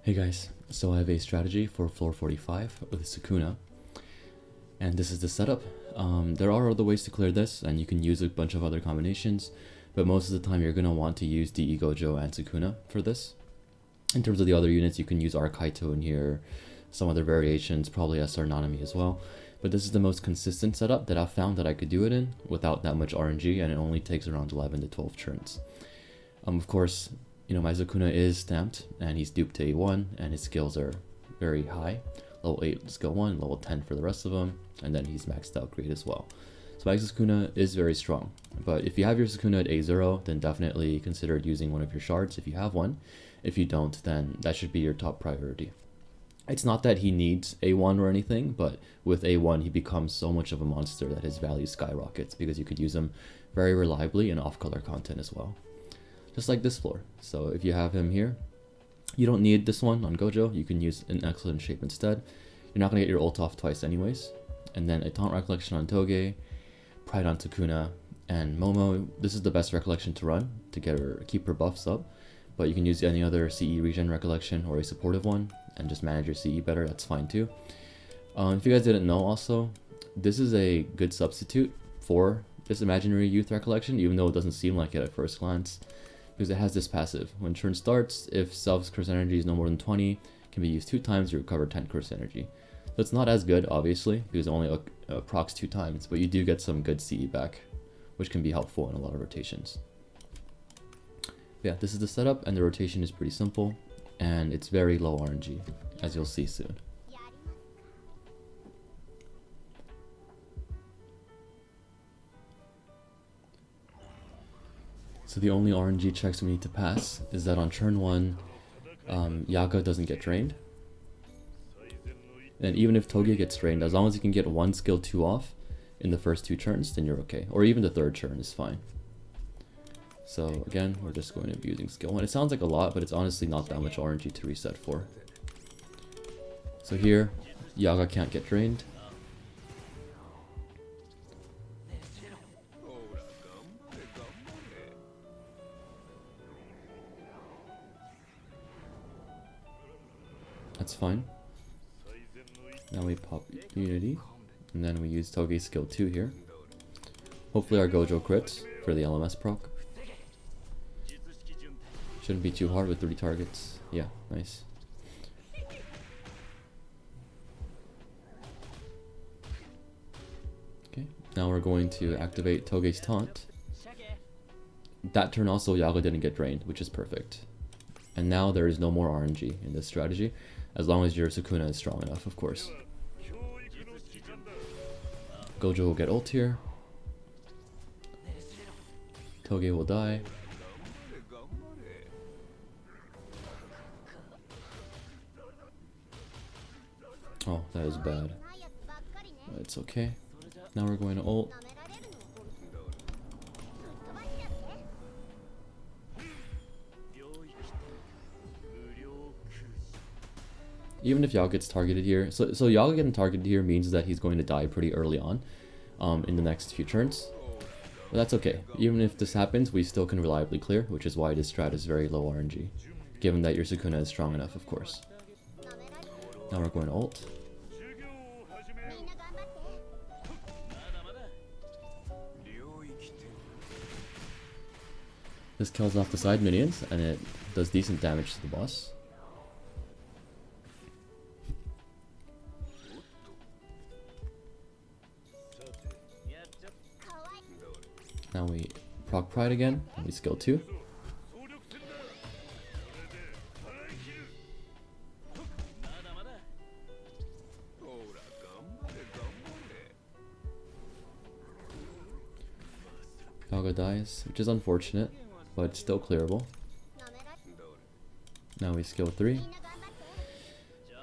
Hey guys, so I have a strategy for floor 45 with Sukuna, and this is the setup. There are other ways to clear this, and you can use a bunch of other combinations, but most of the time you're going to want to use DE Gojo and Sukuna for this. In terms of the other units, you can use Arkaito in here, some other variations, probably SR Nanami as well. But this is the most consistent setup that I've found that I could do it in without that much RNG, and it only takes around 11 to 12 turns. Of course, you know, my Sukuna is stamped, and he's duped to A1, and his skills are very high. Level 8 skill 1, level 10 for the rest of them, and then he's maxed out great as well. So my Sukuna is very strong, but if you have your Sukuna at A0, then definitely consider using one of your shards if you have one. If you don't, then that should be your top priority. It's not that he needs A1 or anything, but with A1 he becomes so much of a monster that his value skyrockets because you could use him very reliably in off-color content as well. Just like this floor. So if you have him here, you don't need this one on Gojo, you can use an excellent shape instead. You're not going to get your ult off twice anyways. And then a taunt recollection on Toge, Pride on Sukuna, and Momo. This is the best recollection to run to get her, keep her buffs up. But you can use any other CE regen recollection or a supportive one and just manage your CE better, that's fine too. If you guys didn't know also, this is a good substitute for this imaginary youth recollection, even though it doesn't seem like it at first glance, because it has this passive. When turn starts, if self's curse energy is no more than 20, it can be used 2 times to recover 10 curse energy. So it's not as good, obviously, because it only procs 2 times, but you do get some good CE back, which can be helpful in a lot of rotations. Yeah, this is the setup, and the rotation is pretty simple, and it's very low RNG, as you'll see soon. So the only RNG checks we need to pass is that on turn 1, Yaga doesn't get drained. And even if Toge gets drained, as long as you can get 1 skill 2 off in the first 2 turns, then you're okay. Or even the 3rd turn is fine. So again, we're just going to be using skill 1. It sounds like a lot, but it's honestly not that much RNG to reset for. So here, Yaga can't get drained. That's fine. Now we pop Unity, and then we use Toge's skill 2 here. Hopefully our Gojo crits for the LMS proc. Shouldn't be too hard with 3 targets. Yeah, nice. Okay, now we're going to activate Toge's taunt. That turn also Yaga didn't get drained, which is perfect. And now there is no more RNG in this strategy, as long as your Sukuna is strong enough, of course. Gojo will get ult here. Toge will die. Oh, that is bad. It's okay. Now we're going to ult. Even if Yaga gets targeted here, so Yaga getting targeted here means that he's going to die pretty early on in the next few turns. But that's okay. Even if this happens, we still can reliably clear, which is why this strat is very low RNG, given that your Sukuna is strong enough, of course. Now we're going to ult. This kills off the side minions, and it does decent damage to the boss. Now we proc Pride again, and we skill 2. Yaga dies, which is unfortunate, but still clearable. Now we skill 3.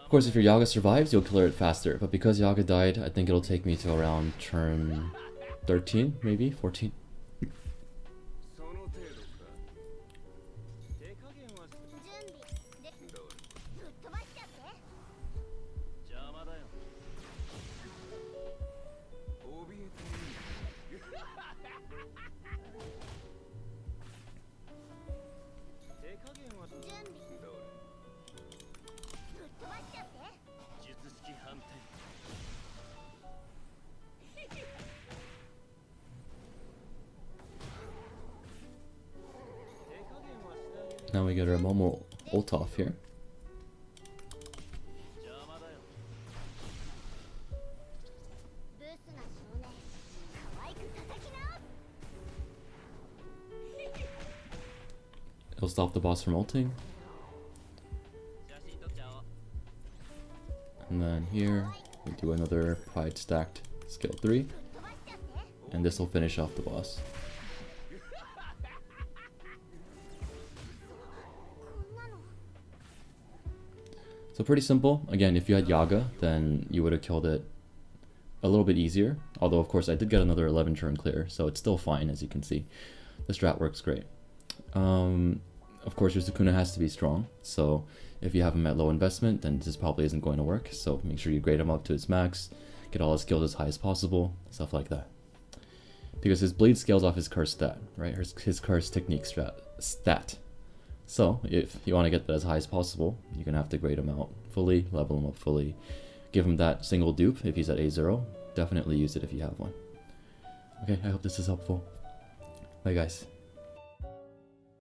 Of course, if your Yaga survives, you'll clear it faster, but because Yaga died, I think it'll take me to around turn 13, maybe 14. Now we get our Momo ult off here. It'll stop the boss from ulting. And then here, we do another Pride stacked skill 3. And this will finish off the boss. So pretty simple. Again, if you had Yaga, then you would have killed it a little bit easier. Although, of course, I did get another 11 turn clear, so it's still fine, as you can see. The strat works great. Of course, your Sukuna has to be strong, so if you have him at low investment, then this probably isn't going to work. So make sure you grade him up to his max, get all his skills as high as possible, stuff like that. Because his bleed scales off his curse stat, right? His curse technique stat. So if you want to get that as high as possible, you're going to have to grade him out fully, level him up fully, give him that single dupe if he's at A0. Definitely use it if you have one. Okay, I hope this is helpful. Bye guys.